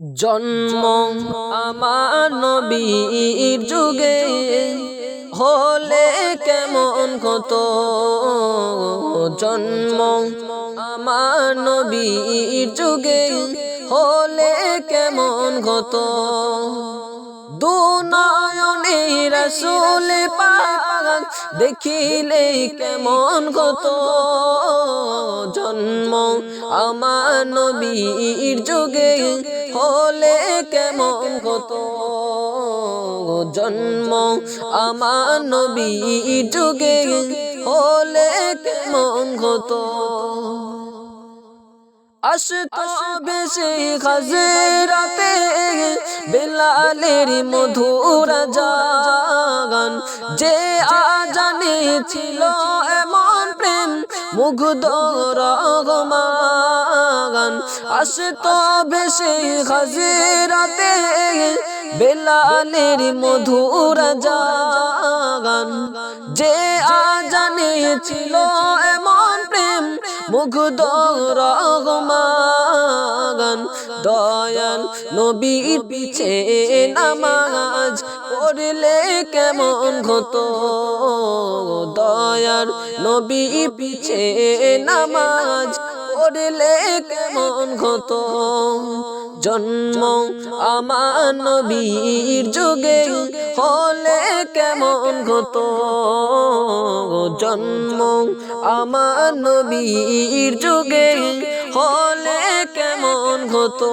জন্ম আমার নবীর যুগে হলে কেমন হতো। জন্ম আমার নবীর যুগে হলে কেমন হতো। দুনয়নে রাসূল পাক দেখিলে কেমন হতো। জন্ম আমার নবীর যুগে হলে কেমন হতো। জন্ম আমার নবীর যুগে হলে কেমন হতো। আসতো বেশি হাজিরাতে বেলালের মধুর আজান, যে আজানে ছিল এমন প্রেম মুগ্ধ রহমান। আসতো বেশি হাজিরাতে বেলালের মধুর আজান, যে আজানে ছিল এমন প্রেম মুগ্ধ রহমান। দয়াল নবীর পিছে নামাজ পড়লে কেমন হতো। দয়াল নবীর পিছে নামাজ পড়লে কেমন হতো। জন্ম আমার নবীর যুগে হলে কেমন হতো। জন্ম আমার নবীর যুগে হলে কেমন হতো।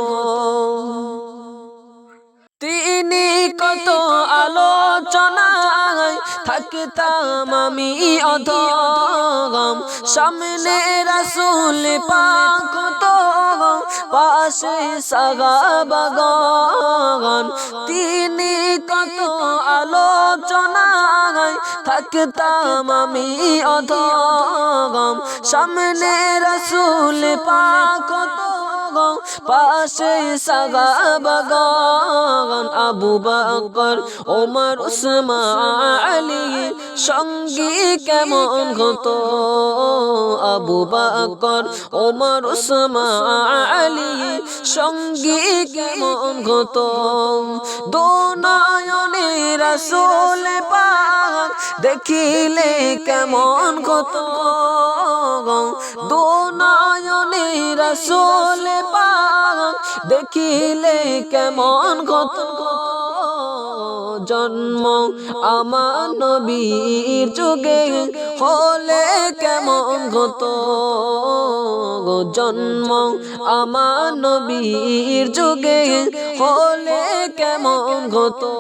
তিনি কত আলোচনায় থাকতাম আমি অধম, সামনে রাসূল পাক হতো পাশে সাহাবাগণ। তিনি কত আলোচনায় থাকতাম আমি অধম, সামনে রাসূল পাক হতো পাশে সাহাবাগণ। আবু বকর ওমর উসমান আলী সঙ্গী কেমন হতো। আবু বকর ওমর উসমান আলী সঙ্গী কেমন হতো। দুনয়নে রাসূল পাক দেখিলে কেমন হতো। দুনয়নে রাসূল পাক দেখিলে কেমন হতো। জন্ম আমার নবীর যুগে হলে কেমন হতো। জন্ম আমার নবীর যুগে হলে কেমন হতো।